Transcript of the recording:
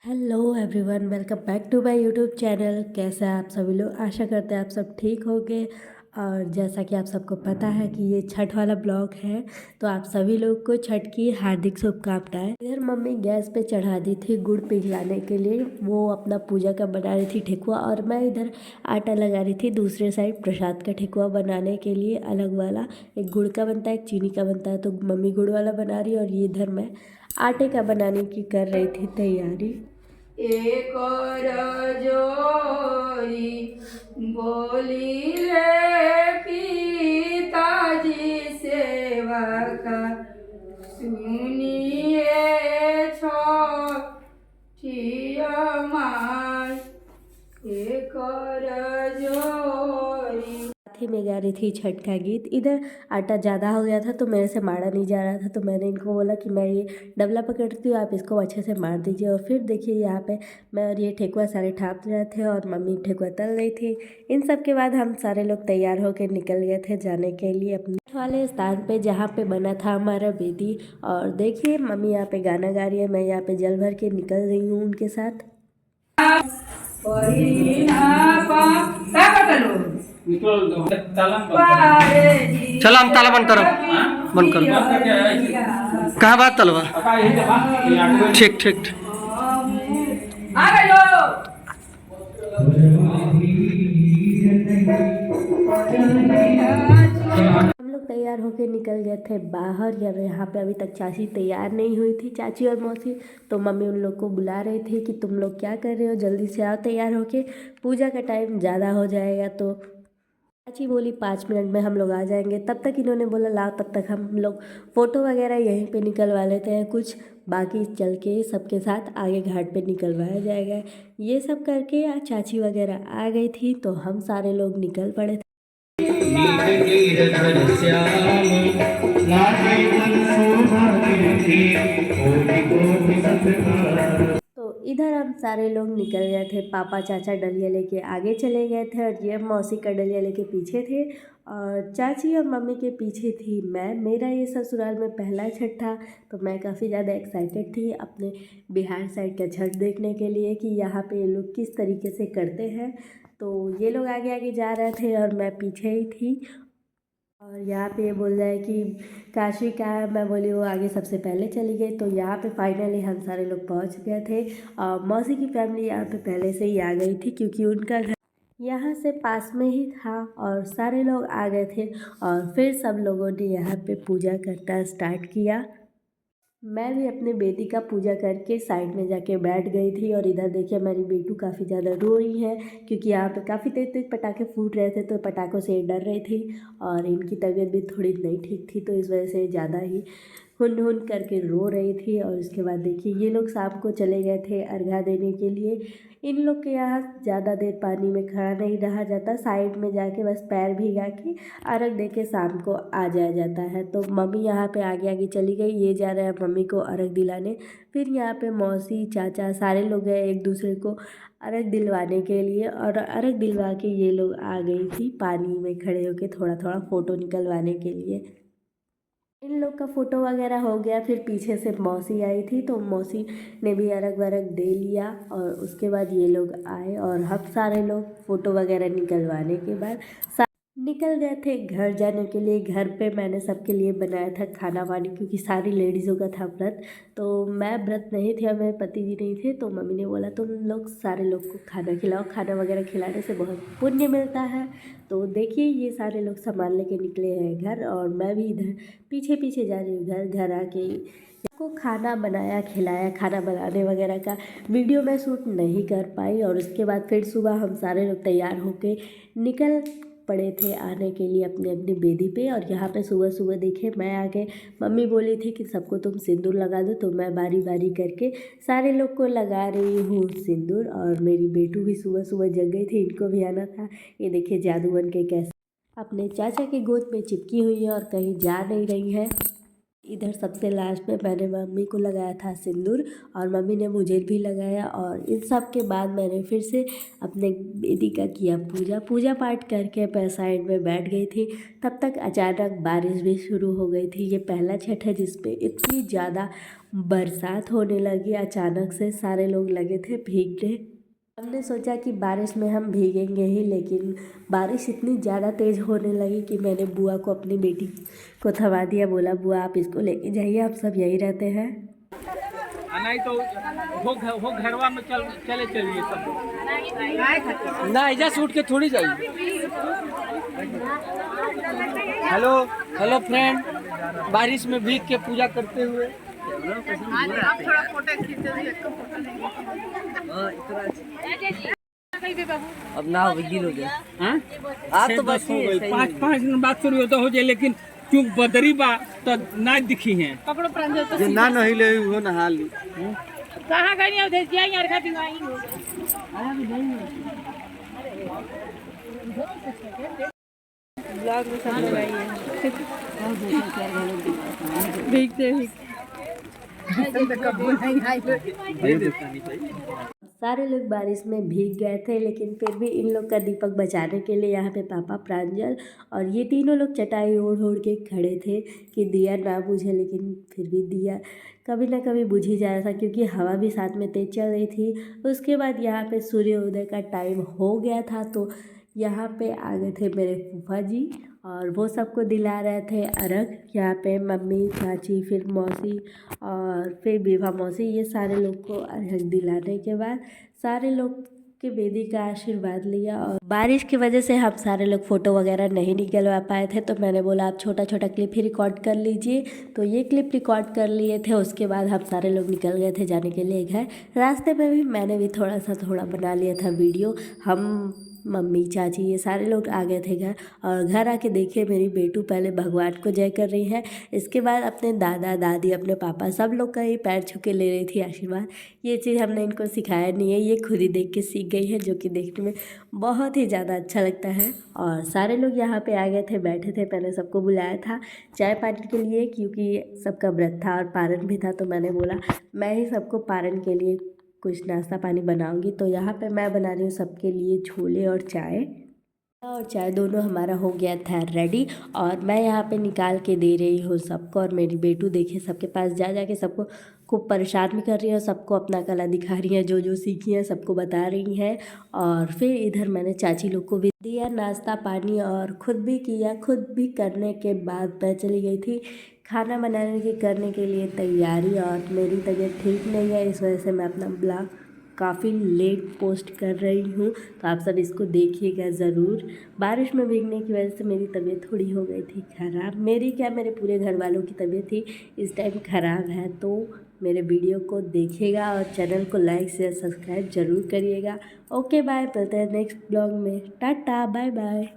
Hello everyone, welcome back to my YouTube channel. कैसे हैं आप सभी लोग? आशा करते हैं आप सब ठीक होंगे। और जैसा कि आप सबको पता है कि ये छठ वाला ब्लॉग है, तो आप सभी लोग को छठ की हार्दिक शुभकामनाएं। इधर मम्मी गैस पे चढ़ा दी थी गुड़ पिघलाने के लिए, वो अपना पूजा का बना रही थी ठेकुआ, और मैं इधर आटा लगा रही थी दूसरे साइड प्रसाद का ठेकुआ बनाने के लिए अलग वाला। एक गुड़ का बनता है, एक चीनी का बनता है, तो मम्मी गुड़ वाला बना रही है और ये इधर मैं आटे का बनाने की कर रही थी तैयारी। एक जोरी बोली रे पिताजी सेवक सुनिए छोटिया माय एक जोरी। साथ ही में गा रही थी छठ का गीत। इधर आटा ज़्यादा हो गया था तो मेरे से मारा नहीं जा रहा था, तो मैंने इनको बोला कि मैं ये डबला पकड़ती हूँ, आप इसको अच्छे से मार दीजिए। और फिर देखिए यहाँ पे मैं और ये ठेकुआ सारे ठाप रहे थे और मम्मी ठेकुआ तल रही थी। इन सब के बाद हम सारे लोग तैयार होकर निकल गए थे जाने के लिए अपने वाले स्थान पे जहाँ पे बना था हमारा बेदी। और देखिए मम्मी यहाँ पे गाना गा रही है, मैं यहाँ पे जल भर के निकल रही हूँ उनके साथ। चलो हम ताला बंद करो, बंद करो। कहाँ बात तलवा? ठीक ठीक ठीक। हम लोग तैयार होके निकल गए थे बाहर। यार यहाँ पे अभी तक चाची तैयार नहीं हुई थी, चाची और मौसी। तो मम्मी उन लोग को बुला रही थी कि तुम लोग क्या कर रहे हो, जल्दी से आओ तैयार होके, पूजा का टाइम ज़्यादा हो जाएगा। तो चाची बोली 5 मिनट में हम लोग आ जाएंगे। तब तक इन्होंने बोला लाओ, तब तक हम लोग फ़ोटो वगैरह यहीं पे निकलवा लेते हैं कुछ, बाकी चल के सबके साथ आगे घाट पे निकलवाया जाएगा। ये सब करके चाची वगैरह आ गई थी तो हम सारे लोग निकल पड़े थे। तो इधर हम सारे लोग निकल गए थे। पापा चाचा डलिया लेके आगे चले गए थे और ये मौसी का डलिया लेके पीछे थे, और चाची और मम्मी के पीछे थी मैं। मेरा ये ससुराल में पहला छठ था, तो मैं काफ़ी ज़्यादा एक्साइटेड थी अपने बिहार साइड का छठ देखने के लिए कि यहाँ पे ये लोग किस तरीके से करते हैं। तो ये लोग आगे आगे जा रहे थे और मैं पीछे ही थी। और यहाँ पे ये बोल रहा है कि काशी का है, मैं बोली वो आगे सबसे पहले चली गई। तो यहाँ पे फाइनली हम सारे लोग पहुँच गए थे। और मौसी की फैमिली यहाँ पे पहले से ही आ गई थी क्योंकि उनका घर यहाँ से पास में ही था, और सारे लोग आ गए थे। और फिर सब लोगों ने यहाँ पे पूजा करना स्टार्ट किया। मैं भी अपने बेटी का पूजा करके साइड में जाके बैठ गई थी। और इधर देखिए मेरी बेटू काफ़ी ज़्यादा रो रही है क्योंकि यहाँ पे काफ़ी तेज तेज पटाखे फूट रहे थे, तो पटाखों से डर रही थी। और इनकी तबीयत भी थोड़ी नहीं ठीक थी, तो इस वजह से ज़्यादा ही हुन हुन करके रो रही थी। और उसके बाद देखिए ये लोग शाम को चले गए थे अर्घा देने के लिए। इन लोग के यहाँ ज़्यादा देर पानी में खड़ा नहीं रहा जाता, साइड में जाके बस पैर भिगा के अर्घ दे के शाम को आ जाया जाता है। तो मम्मी यहाँ पे आगे आगे चली गई, ये जा रहे हैं मम्मी को अर्घ दिलाने। फिर यहाँ पे मौसी चाचा सारे लोग गए एक दूसरे को अर्घ दिलवाने के लिए, और अर्घ दिलवा के ये लोग आ गई थी पानी में खड़े होके थोड़ा थोड़ा फ़ोटो निकलवाने के लिए। इन लोग का फ़ोटो वगैरह हो गया। फिर पीछे से मौसी आई थी, तो मौसी ने भी अर्घ वर्घ दे लिया। और उसके बाद ये लोग आए और हम सारे लोग फ़ोटो वगैरह निकलवाने के बाद निकल गए थे घर जाने के लिए। घर पे मैंने सबके लिए बनाया था खाना वानी क्योंकि सारी लेडीज़ों का था व्रत। तो मैं व्रत नहीं थी और मेरे पति जी नहीं थे, तो मम्मी ने बोला तुम लोग सारे लोग को खाना खिलाओ, खाना वगैरह खिलाने से बहुत पुण्य मिलता है। तो देखिए ये सारे लोग सामान लेके निकले हैं घर, और मैं भी इधर पीछे पीछे जा रही हूँ घर। घर आके को खाना बनाया खिलाया, खाना बनाने वगैरह का वीडियो मैं शूट नहीं कर पाई। और उसके बाद फिर सुबह हम सारे लोग तैयार होके निकल पड़े थे आने के लिए अपने अपनी बेदी पे। और यहाँ पे सुबह सुबह देखे मैं आ गए। मम्मी बोली थी कि सबको तुम सिंदूर लगा दो, तो मैं बारी बारी करके सारे लोग को लगा रही हूँ सिंदूर। और मेरी बेटू भी सुबह सुबह जग गई थी, इनको भी आना था। ये देखिए जादू बन के कैसे अपने चाचा की गोद में चिपकी हुई है और कहीं जा नहीं रही है। इधर सबसे लास्ट में मैंने मम्मी को लगाया था सिंदूर, और मम्मी ने मुझे भी लगाया। और इन सब के बाद मैंने फिर से अपने बेटी का किया पूजा पाठ करके मैं साइड में बैठ गई थी। तब तक अचानक बारिश भी शुरू हो गई थी। ये पहला छठ है जिसपे इतनी ज़्यादा बरसात होने लगी अचानक से, सारे लोग लगे थे भीगने। हमने सोचा कि बारिश में हम भीगेंगे ही, लेकिन बारिश इतनी ज़्यादा तेज़ होने लगी कि मैंने बुआ को, अपनी बेटी को थमा दिया। बोला बुआ आप इसको लेके जाइए, आप सब यहीं रहते हैं। नहीं तो वो घरवा में चले चलिए सब ना, इधर से उठ के थोड़ी जाइए। हेलो फ्रेंड, बारिश में भीग के पूजा करते हुए आप थोड़ा फोटो खींच दीजिए। अब ना गिल हो गया। आप तो बस हो गई, 5 दिन बाद शुरू होता हो जाए, लेकिन क्यों बदरी बा तो ना दिखी है। पकड़ो प्रांजल तो जो ना नहीं ले वो नहा ली। कहाँ गई उधर जाए यार, खाती आई हो ब्लॉग में सब लोग आई है। भीगते सारे लोग बारिश में भीग गए थे, लेकिन फिर भी इन लोग का दीपक बचाने के लिए यहाँ पे पापा, प्रांजल और ये तीनों लोग चटाई ओढ़ ओढ़ के खड़े थे कि दिया ना बुझे, लेकिन फिर भी दिया कभी ना कभी बुझ ही जा रहा था, क्योंकि हवा भी साथ में तेज चल रही थी। उसके बाद यहाँ पे सूर्योदय का टाइम हो गया था, तो यहाँ पे आ गए थे मेरे फूफा जी और वो सबको दिला रहे थे अर्घ। यहाँ पे मम्मी, चाची, फिर मौसी और फिर विभा मौसी, ये सारे लोग को अर्घ दिलाने के बाद सारे लोग के बेदी का आशीर्वाद लिया। और बारिश की वजह से हम सारे लोग फ़ोटो वगैरह नहीं निकलवा पाए थे, तो मैंने बोला आप छोटा छोटा क्लिप ही रिकॉर्ड कर लीजिए। तो ये क्लिप रिकॉर्ड कर लिए थे। उसके बाद हम सारे लोग निकल गए थे जाने के लिए घर। रास्ते में भी मैंने भी थोड़ा बना लिया था वीडियो। हम, मम्मी, चाची, ये सारे लोग आ गए थे घर, और घर आके देखे मेरी बेटू पहले भगवान को जय कर रही है, इसके बाद अपने दादा दादी, अपने पापा, सब लोग का ही पैर छू के ले रही थी आशीर्वाद। ये चीज़ हमने इनको सिखाया नहीं है, ये खुद ही देख के सीख गई है, जो कि देखने में बहुत ही ज़्यादा अच्छा लगता है। और सारे लोग यहाँ पे आ गए थे, बैठे थे। मैंने सबको बुलाया था चाय पानी के लिए, क्योंकि सबका व्रत था और पारण भी था, तो मैंने बोला मैं ही सबको पारण के लिए कुछ नाश्ता पानी बनाऊंगी। तो यहाँ पे मैं बना रही हूँ सबके लिए छोले और चाय दोनों हमारा हो गया था रेडी। और मैं यहाँ पे निकाल के दे रही हूँ सबको। और मेरी बेटू देखे सबके पास जा के सबको खूब परेशान भी कर रही है, सबको अपना कला दिखा रही है, जो सीखी है सबको बता रही हैं। और फिर इधर मैंने चाची लोग को भी दिया नाश्ता पानी और ख़ुद भी किया। खुद भी करने के बाद मैं चली गई थी खाना बनाने की करने के लिए तैयारी। और मेरी तबीयत ठीक नहीं है, इस वजह से मैं अपना ब्लॉग काफ़ी लेट पोस्ट कर रही हूँ, तो आप सब इसको देखिएगा ज़रूर। बारिश में भीगने की वजह से मेरी तबीयत थोड़ी हो गई थी ख़राब। मेरी क्या, मेरे पूरे घर वालों की तबीयत ही इस टाइम ख़राब है। तो मेरे वीडियो को देखिएगा और चैनल को लाइक शेयर सब्सक्राइब ज़रूर करिएगा। ओके बाय, मिलते हैं नेक्स्ट ब्लॉग में। Tata bye bye.